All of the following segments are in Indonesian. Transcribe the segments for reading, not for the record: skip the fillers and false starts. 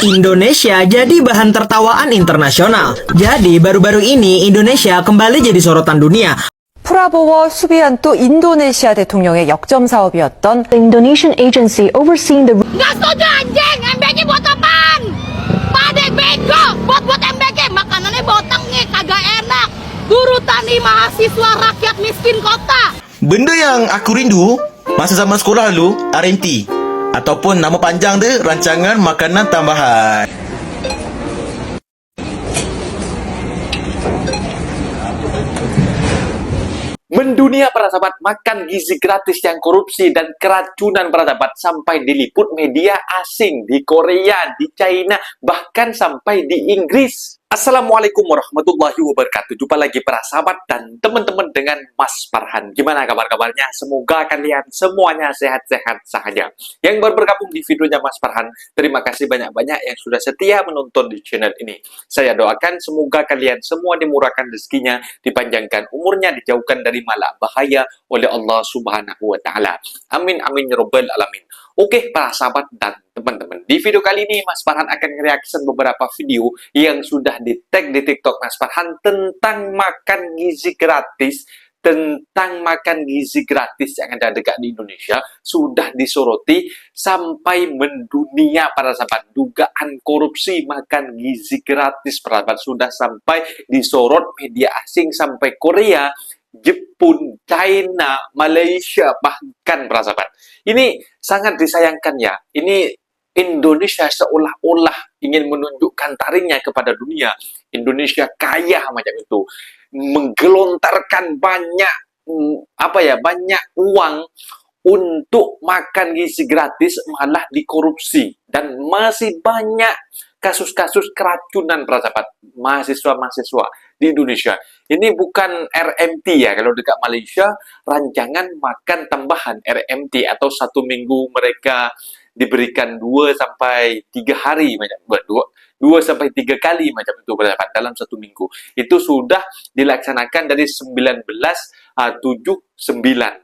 Indonesia jadi bahan tertawaan internasional. Jadi baru-baru ini Indonesia kembali jadi sorotan dunia. 프라보워 수비한 또 인도네시아 대통령의 역점 사업이었던 The Indonesian agency overseeing the Nggak setuju anjing, MBG buat apaan? Pada bego, buat MBG, makanannya botongnya kagak enak. Guru tani mahasiswa rakyat miskin kota. Benda yang aku rindu masa zaman sekolah dulu, RMT. Ataupun nama panjang dia, Rancangan Makanan Tambahan. Mendunia para sahabat, makan gizi gratis yang korupsi dan keracunan para sahabat sampai diliput media asing di Korea, di China, bahkan sampai di Inggris. Assalamualaikum warahmatullahi wabarakatuh. Jumpa lagi para sahabat dan teman-teman dengan Mas Farhan. Gimana kabar-kabarnya? Semoga kalian semuanya sehat-sehat saja. Yang baru bergabung di videonya Mas Farhan, terima kasih banyak-banyak yang sudah setia menonton di channel ini. Saya doakan semoga kalian semua dimurahkan rezekinya, dipanjangkan umurnya, dijauhkan dari malak bahaya oleh Allah Subhanahu wa Ta'ala. Amin amin ya rabbal alamin. Oke para sahabat dan teman-teman, di video kali ini Mas Farhan akan mereaksi beberapa video yang sudah di-tag di TikTok Mas Farhan tentang makan gizi gratis, yang ada dekat di Indonesia sudah disoroti sampai mendunia para sahabat. Dugaan korupsi makan gizi gratis para sahabat sudah sampai disorot media asing sampai Korea, Jepun, China, Malaysia, bahkan para sahabat. Ini sangat disayangkan ya. Ini Indonesia seolah-olah ingin menunjukkan taringnya kepada dunia. Indonesia kaya macam itu, menggelontarkan banyak banyak uang untuk makan gizi gratis, malah dikorupsi. Dan masih banyak kasus-kasus keracunan para sahabat mahasiswa-mahasiswa di Indonesia. Ini bukan RMT ya, kalau dekat Malaysia rancangan makan tambahan RMT, atau 1 minggu mereka diberikan 2 sampai 3 hari macam 2 sampai 3 kali macam itu dalam 1 minggu. Itu sudah dilaksanakan dari 1979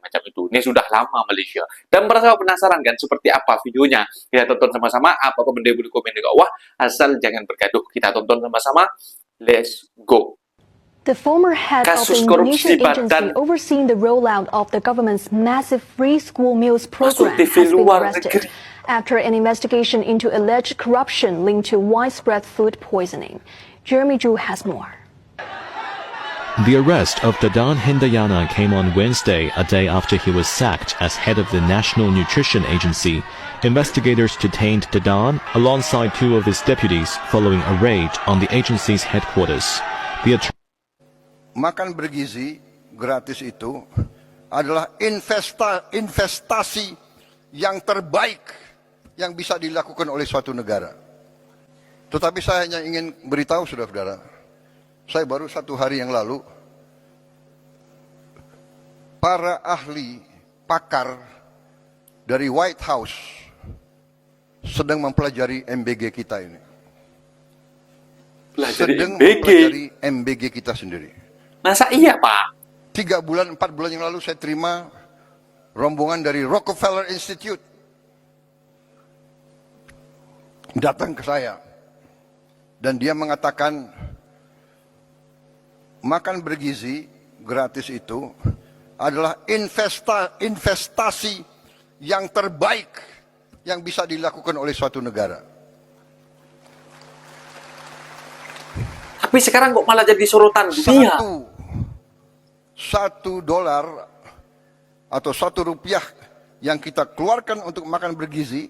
macam itu. Ini sudah lama Malaysia. Dan para sahabat penasaran kan seperti apa videonya? Kita tonton sama-sama. Apa benda boleh komen di bawah, asal jangan bergaduh. Kita tonton sama-sama. Let's go. The former head of the Indonesian agency overseeing the rollout of the government's massive free school meals program has been arrested after an investigation into alleged corruption linked to widespread food poisoning. Jeremy Zhu has more. The arrest of Dadan Hindayana came on Wednesday, a day after he was sacked as head of the National Nutrition Agency. Investigators detained Dadan alongside 2 of his deputies following a raid on the agency's headquarters. Makan bergizi gratis itu adalah investasi yang terbaik yang bisa dilakukan oleh suatu negara. Tetapi saya hanya ingin beritahu saudara-saudara, saya baru 1 hari yang lalu, para ahli pakar dari White House sedang mempelajari MBG kita ini. Mempelajari MBG kita sendiri. Masa iya Pak? 4 bulan yang lalu saya terima rombongan dari Rockefeller Institute datang ke saya, dan dia mengatakan makan bergizi gratis itu adalah investasi yang terbaik yang bisa dilakukan oleh suatu negara. Tapi sekarang kok malah jadi sorotan dunia? $1 atau Rp1 yang kita keluarkan untuk makan bergizi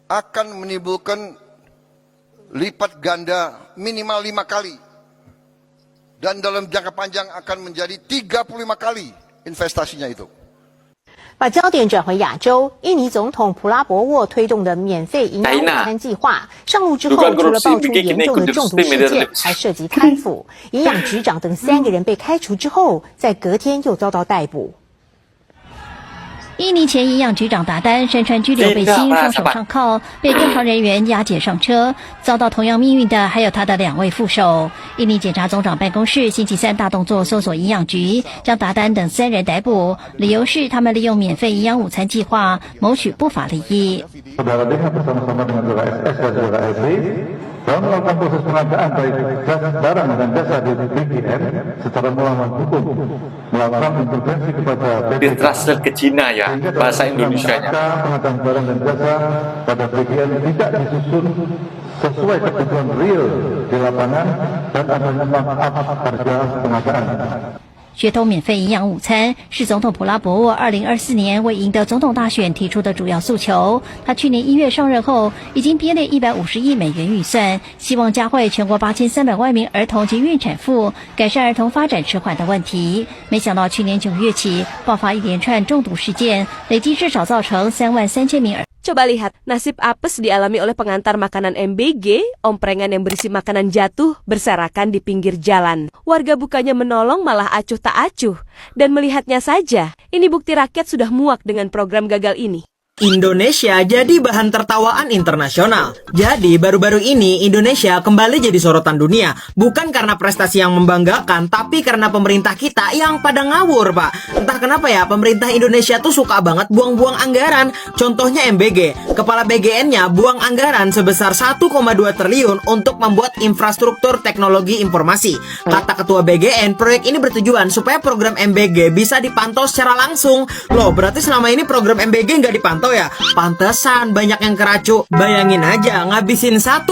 akan menimbulkan lipat ganda minimal 5 kali, dan dalam jangka panjang akan menjadi 35 kali investasinya itu. 把焦点转回亚洲，印尼总统普拉博沃推动的免费营养午餐计划上路之后，除了爆出严重的中毒事件，还涉及贪腐，营养局长等3个人被开除之后，在隔天又遭到逮捕。印尼前营养局长达丹身穿拘留背心，双手上铐，被调查人员押解上车。遭到同样命运的还有他的2位副手。印尼检察总长办公室星期三大动作搜索营养局，将达丹等3人逮捕，理由是他们利用免费营养午餐计划谋取不法利益。Saudara DH bersama-sama dengan saudara SS dan saudara SB dalam melakukan proses pengadaan baik barang dan jasa di BGN secara melawan hukum, melakukan intervensi kepada Ditranslate ke Cina ya, bahasa Indonesianya. Pengadaan barang dan jasa pada BGN tidak disusun sesuai kebutuhan real di lapangan dan adanya markup harga pengadaan. 噱头免费营养午餐是总统普拉博沃2024年为赢得总统大选提出的主要诉求。他去年1月上任后，已经编列150亿美元预算，希望加惠全国8300万名儿童及孕产妇，改善儿童发展迟缓的问题。没想到去年9月起爆发一连串中毒事件，累计至少造成33000名儿。 Coba lihat, nasib apes dialami oleh pengantar makanan MBG, omprengan yang berisi makanan jatuh berserakan di pinggir jalan. Warga bukannya menolong malah acuh tak acuh. Dan melihatnya saja, ini bukti rakyat sudah muak dengan program gagal ini. Indonesia jadi bahan tertawaan internasional. Jadi baru-baru ini Indonesia kembali jadi sorotan dunia. Bukan karena prestasi yang membanggakan, tapi karena pemerintah kita yang pada ngawur, Pak. Entah kenapa ya, pemerintah Indonesia tuh suka banget buang-buang anggaran. Contohnya MBG, kepala BGN-nya buang anggaran sebesar 1,2 triliun untuk membuat infrastruktur teknologi informasi. Kata ketua BGN, proyek ini bertujuan supaya program MBG bisa dipantau secara langsung. Loh, berarti selama ini program MBG nggak dipantau ya? Pantesan banyak yang keracu. Bayangin aja, ngabisin 1,2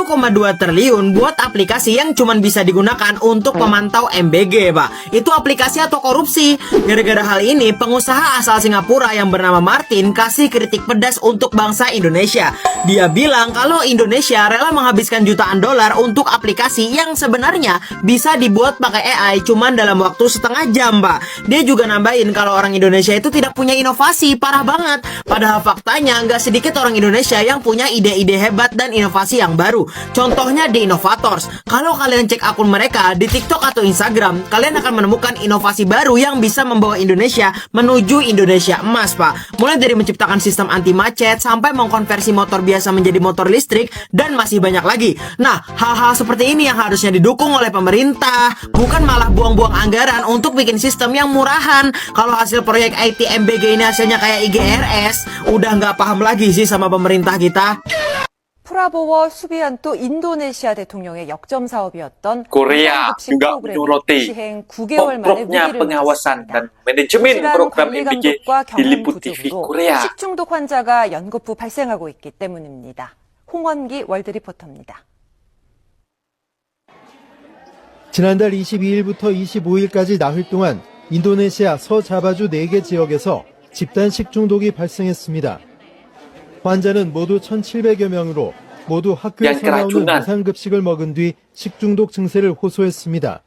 triliun buat aplikasi yang cuman bisa digunakan untuk memantau MBG, Pak. Itu aplikasi atau korupsi? Gara-gara hal ini, pengusaha asal Singapura yang bernama Martin kasih kritik pedas untuk bangsa Indonesia. Dia bilang kalau Indonesia rela menghabiskan jutaan dolar untuk aplikasi yang sebenarnya bisa dibuat pakai AI cuman dalam waktu setengah jam, Pak. Dia juga nambahin kalau orang Indonesia itu tidak punya inovasi, parah banget. Padahal faktanya nggak sedikit orang Indonesia yang punya ide-ide hebat dan inovasi yang baru. Contohnya di Innovators. Kalau kalian cek akun mereka di TikTok atau Instagram, kalian akan menemukan inovasi baru yang bisa membawa Indonesia menuju Indonesia emas, Pak. Mulai dari menciptakan sistem anti macet sampai mengkonversi motor biasa menjadi motor listrik dan masih banyak lagi. Nah, hal-hal seperti ini yang harusnya didukung oleh pemerintah, bukan malah buang-buang anggaran untuk bikin sistem yang murahan. Kalau hasil proyek IT MBG ini hasilnya kayak IGRS, udah nggak paham lagi sih sama pemerintah kita. 프라보워 수비한 또 인도네시아 대통령의 역점 사업이었던 Korea juga 프로그램 menyoroti 시행 9개월 만에 koprofnya 위기를 pengawasan 맞았습니다. dan manajemen program 관리 MBG 감독과 di 경영 Liput TV 부족으로 Korea. 식중독 환자가 연거푸 발생하고 있기 때문입니다. 홍원기 월드 리포터입니다. 지난달 22일부터 25일까지 나흘 동안 인도네시아 서자바주 4개 지역에서 집단 식중독이 발생했습니다. 환자는 모두 1,700여 명으로 모두 학교에서 나오는 무상급식을 먹은 뒤 식중독 증세를 호소했습니다.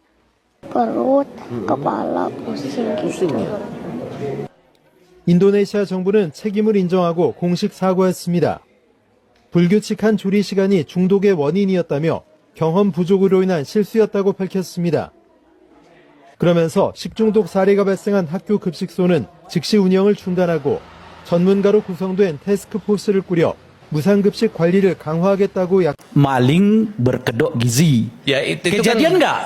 perut, kepala pusing gitu. 인도네시아 정부는 책임을 인정하고 공식 사과했습니다. 불규칙한 조리 시간이 중독의 원인이었다며 경험 부족으로 인한 실수였다고 밝혔습니다. 그러면서 식중독 사례가 발생한 학교 급식소는 즉시 운영을 중단하고 전문가로 구성된 태스크포스를 꾸려 무상급식 관리를 강화하겠다고 maling berkedok gizi. Ya itu kejadian nggak?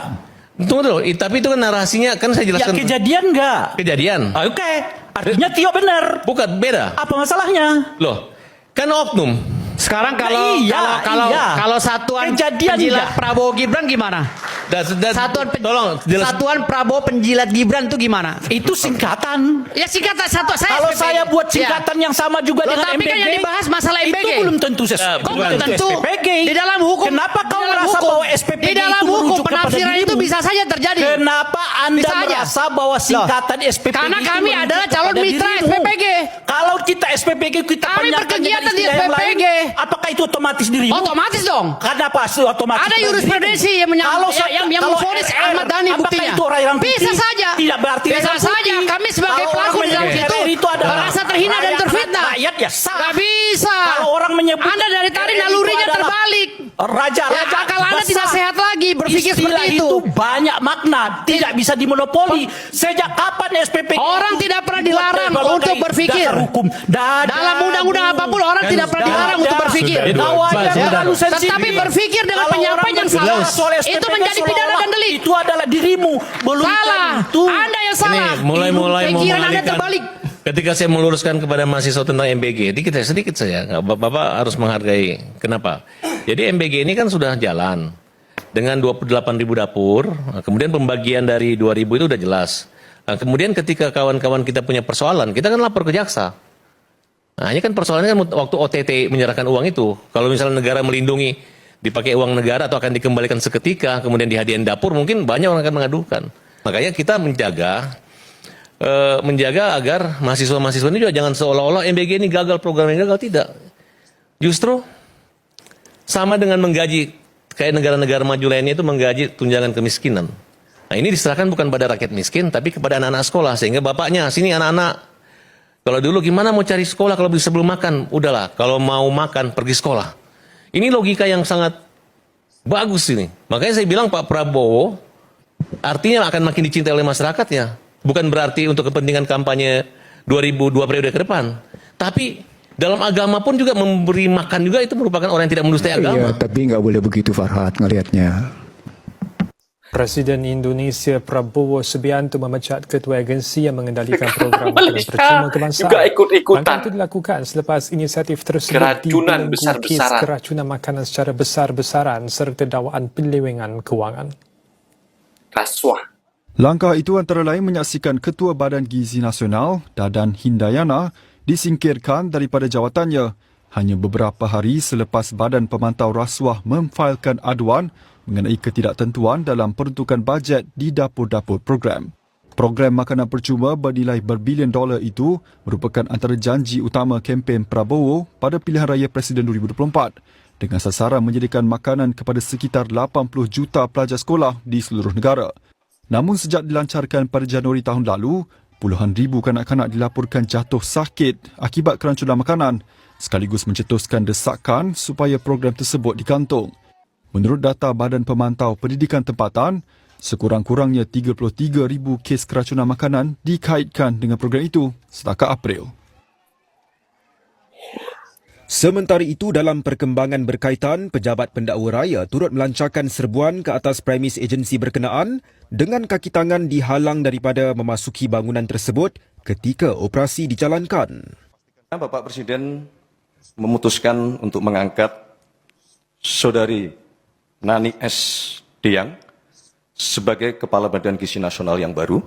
Tunggu dulu, tapi itu kan narasinya kan saya jelaskan. Ya kejadian nggak? Kejadian. Oke. Artinya Tio benar. Bukan beda. Apa masalahnya? Loh, kan oknum. Sekarang kalau kalau satuan penjilat Prabowo Gibran gimana? Satuan Prabowo penjilat Gibran itu gimana? Itu singkatan. Ya singkatan satu saya. Kalau saya buat singkatan yang sama juga dengan tapi MBG. Tapi kan yang dibahas masalah MBG. Itu belum tentu belum tentu. SPPG. Di dalam hukum. Kenapa kau merasa bahwa SPPG di dalam itu hukum penafsiran itu bisa saja terjadi. Kenapa Anda merasa bahwa singkatan SPPG karena kami adalah calon mitra SPPG. Kalau kita SPPG kita kami berkegiatan di SPPG. Apakah itu otomatis dirimu? Otomatis dong. Kenapa otomatis? Ada jurisprudensi yang memvonis Ahmad Dhani buktinya. Bisa saja. Tidak berarti bisa saja. Kami sebagai pelaku dalam situ merasa terhina dan terfitnah. Rakyat ya sah. Gak bisa. Kalau orang menyebut Anda dari tadi nalurinya terbalik. Raja. Akal Anda tidak sehat lagi. berpikir seperti itu banyak makna, tidak bisa dimonopoli. Sejak kapan SPP? Orang tidak pernah dilarang untuk berpikir. Dalam undang-undang apapun orang tidak pernah dilarang untuk berpikir. Tetapi berpikir dengan penyampaian yang salah itu menjadi pidana dan delik. Itu adalah dirimu. Salah. Anda yang salah. Mulai Pikiran Anda terbalik. Ketika saya meluruskan kepada mahasiswa tentang MBG, sedikit saya, Bapak harus menghargai. Kenapa? Jadi MBG ini kan sudah jalan dengan 28.000 dapur, kemudian pembagian dari 2.000 itu udah jelas. Kemudian ketika kawan-kawan kita punya persoalan, kita kan lapor ke jaksa. Nah ini kan persoalannya kan waktu OTT menyerahkan uang itu. Kalau misalnya negara melindungi, dipakai uang negara atau akan dikembalikan seketika, kemudian dihadiahin dapur, mungkin banyak orang akan mengadukan. Makanya kita menjaga agar mahasiswa-mahasiswa ini juga jangan seolah-olah MBG ini gagal, programnya gagal. Tidak. Justru sama dengan menggaji, kayak negara-negara maju lainnya itu menggaji tunjangan kemiskinan. Nah ini diserahkan bukan pada rakyat miskin, tapi kepada anak-anak sekolah. Sehingga bapaknya, sini anak-anak, kalau dulu gimana mau cari sekolah kalau sebelum makan? Udahlah, kalau mau makan pergi sekolah. Ini logika yang sangat bagus ini. Makanya saya bilang Pak Prabowo artinya akan makin dicintai oleh masyarakatnya. Bukan berarti untuk kepentingan kampanye 2002 periode ke depan. Tapi dalam agama pun juga memberi makan juga itu merupakan orang yang tidak mendustai agama. Iya, tapi nggak boleh begitu Farhad ngelihatnya. Presiden Indonesia Prabowo Subianto memecat Ketua Agensi yang mengendalikan program makanan percuma kebangsaan. Juga ikut-ikutan. Langkah itu dilakukan selepas inisiatif tersebut keracunan dibelenggu kes keracunan makanan secara besar-besaran serta dakwaan penyelewengan kewangan. Rasuah. Langkah itu antara lain menyaksikan Ketua Badan Gizi Nasional, Dadan Hindayana, disingkirkan daripada jawatannya hanya beberapa hari selepas Badan Pemantau Rasuah memfailkan aduan mengenai ketidaktentuan dalam peruntukan bajet di dapur-dapur program. Program makanan percuma bernilai berbilion dolar itu merupakan antara janji utama kempen Prabowo pada pilihan raya Presiden 2024 dengan sasaran menyediakan makanan kepada sekitar 80 juta pelajar sekolah di seluruh negara. Namun sejak dilancarkan pada Januari tahun lalu, puluhan ribu kanak-kanak dilaporkan jatuh sakit akibat kerancunan makanan sekaligus mencetuskan desakan supaya program tersebut dikantung. Menurut data Badan Pemantau Pendidikan Tempatan, sekurang-kurangnya 33,000 kes keracunan makanan dikaitkan dengan program itu setakat April. Sementara itu, dalam perkembangan berkaitan, pejabat pendakwa raya turut melancarkan serbuan ke atas premis agensi berkenaan dengan kaki tangan dihalang daripada memasuki bangunan tersebut ketika operasi dijalankan. Bapak Presiden memutuskan untuk mengangkat Saudari Nani S. Deyang sebagai Kepala Badan Gizi Nasional yang baru.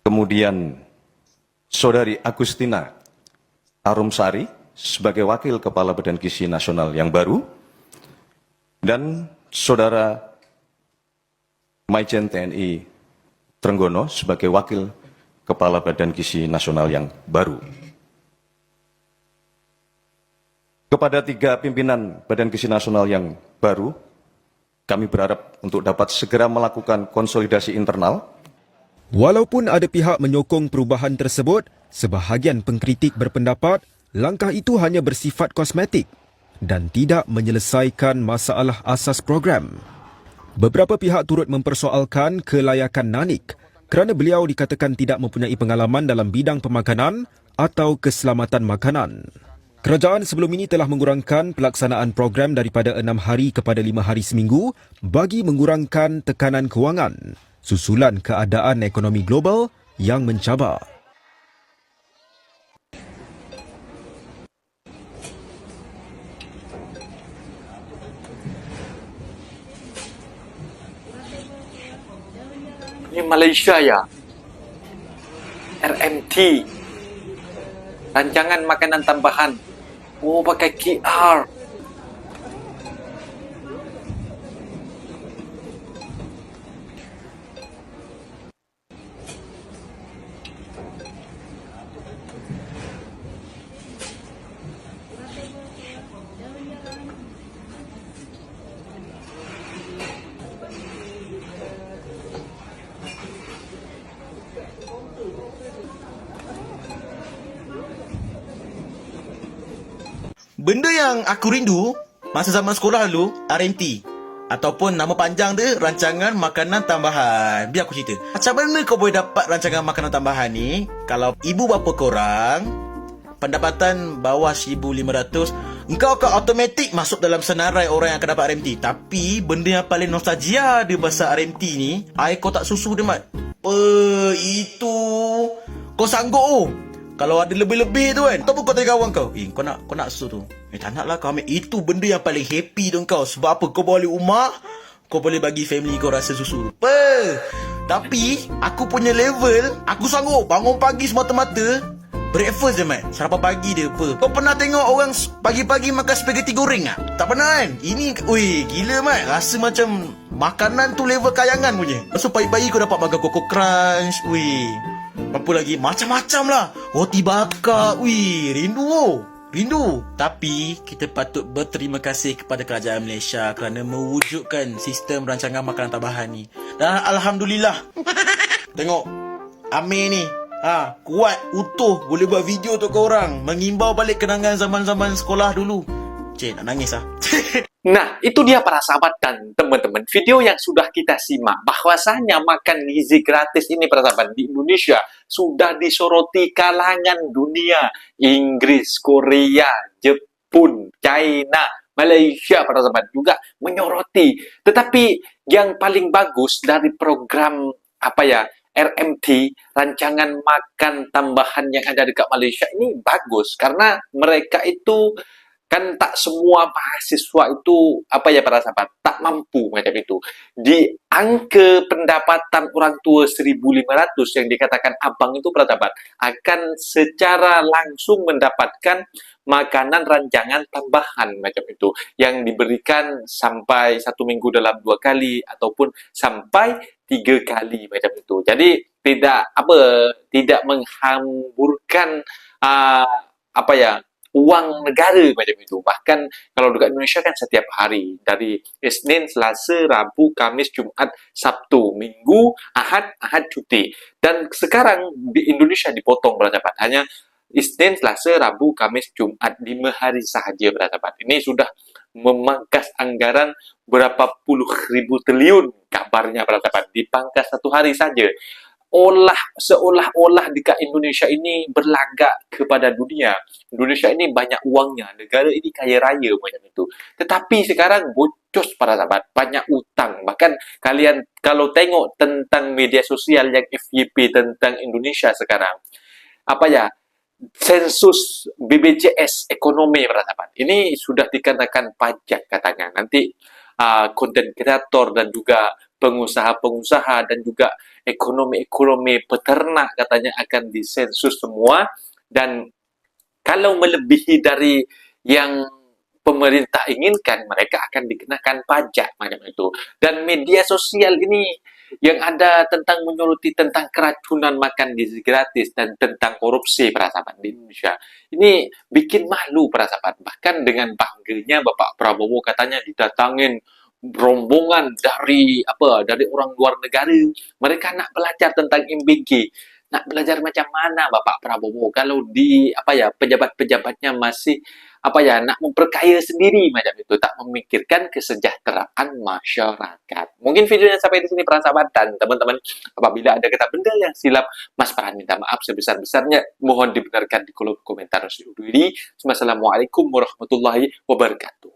Kemudian Saudari Agustina Arumsari sebagai Wakil Kepala Badan Gizi Nasional yang baru. Dan Saudara Maijen TNI Trenggono sebagai Wakil Kepala Badan Gizi Nasional yang baru. Kepada 3 pimpinan Badan Gizi Nasional yang baru, kami berharap untuk dapat segera melakukan konsolidasi internal. Walaupun ada pihak menyokong perubahan tersebut, sebahagian pengkritik berpendapat langkah itu hanya bersifat kosmetik dan tidak menyelesaikan masalah asas program. Beberapa pihak turut mempersoalkan kelayakan Nanik kerana beliau dikatakan tidak mempunyai pengalaman dalam bidang pemakanan atau keselamatan makanan. Kerajaan sebelum ini telah mengurangkan pelaksanaan program daripada 6 hari kepada 5 hari seminggu bagi mengurangkan tekanan kewangan susulan keadaan ekonomi global yang mencabar. Ini Malaysia ya. RMT. Rancangan makanan tambahan. Oh, pakai QR. Benda yang aku rindu masa zaman sekolah dulu, RMT. Ataupun nama panjang dia, rancangan makanan tambahan. Biar aku cerita. Macam mana kau boleh dapat rancangan makanan tambahan ni? Kalau ibu bapa korang pendapatan bawah 1,500, engkau akan automatik masuk dalam senarai orang yang akan dapat RMT. Tapi benda yang paling nostalgia dia pasal RMT ni, air kotak susu dia, Mat. Itu kau sanggup oh. Kalau ada lebih-lebih tu kan, ataupun kau tanya kawan kau, kau nak susu tu. Tak nak lah, kau ambil. Itu benda yang paling happy tu kau. Sebab apa? Kau balik rumah, kau boleh bagi family kau rasa susu. Tapi aku punya level, aku sanggup bangun pagi semata-mata breakfast je, Mat. Sarapan pagi dia apa. Kau pernah tengok orang pagi-pagi makan spaghetti goreng tak? Tak pernah kan? Ini, gila, Mat. Rasa macam makanan tu level kayangan punya. Lepas tu pagi-pagi kau dapat makan Coco Crunch. Apa lagi? Macam-macam lah. Roti bakar. Rindu. Tapi kita patut berterima kasih kepada kerajaan Malaysia kerana mewujudkan sistem rancangan makanan tambahan ni. Dan Alhamdulillah. Tengok Amir ni kuat, utuh, boleh buat video untuk korang, mengimbau balik kenangan zaman-zaman sekolah dulu. Nak nangis Nah, itu dia para sahabat dan teman-teman. Video yang sudah kita simak bahwasanya makan gizi gratis ini para sahabat di Indonesia sudah disoroti kalangan dunia. Inggris, Korea, Jepun, China, Malaysia para sahabat juga menyoroti. Tetapi yang paling bagus dari program RMT, rancangan makan tambahan yang ada dekat Malaysia ini bagus karena mereka itu kan tak semua mahasiswa itu para sahabat tak mampu macam itu. Di angka pendapatan orang tua 1,500 yang dikatakan abang itu para sahabat akan secara langsung mendapatkan makanan rancangan tambahan macam itu yang diberikan sampai 1 minggu dalam 2 kali ataupun sampai 3 kali macam itu. Jadi tidak menghamburkan uang negara macam itu. Bahkan kalau dekat Indonesia kan setiap hari dari Isnin, Selasa, Rabu, Kamis, Jumaat, Sabtu, Minggu, Ahad cuti. Dan sekarang di Indonesia dipotong bersahabat hanya Isnin, Selasa, Rabu, Kamis, Jumaat 5 hari sahaja bersahabat. Ini sudah memangkas anggaran berapa puluh ribu triliun kabarnya bersahabat dipangkas 1 hari saja. Seolah-olah dekat Indonesia ini berlagak kepada dunia. Indonesia ini banyak uangnya, negara ini kaya raya macam itu. Tetapi sekarang bocos para sahabat, banyak utang. Bahkan kalian kalau tengok tentang media sosial yang FYP tentang Indonesia sekarang, sensus BPJS ekonomi para sahabat, ini sudah dikenakan pajak katanya. Nanti konten kreator dan juga pengusaha-pengusaha dan juga ekonomi peternak katanya akan disensus semua, dan kalau melebihi dari yang pemerintah inginkan mereka akan dikenakan pajak macam itu. Dan media sosial ini yang ada tentang menyoroti tentang keracunan makan gizi gratis dan tentang korupsi para sahabat di Indonesia ini bikin malu para sahabat. Bahkan dengan bangganya Bapak Prabowo katanya didatangin rombongan dari orang luar negara. Mereka nak belajar tentang MBG. Nak belajar macam mana Bapak Prabowo kalau di pejabat-pejabatnya masih nak memperkaya sendiri macam itu, tak memikirkan kesejahteraan masyarakat. Mungkin videonya sampai di sini para sahabat dan teman-teman. Apabila ada kata benda yang silap, Mas Farhan minta maaf sebesar-besarnya. Mohon dibenarkan di kolom komentar. Wassalamualaikum warahmatullahi wabarakatuh.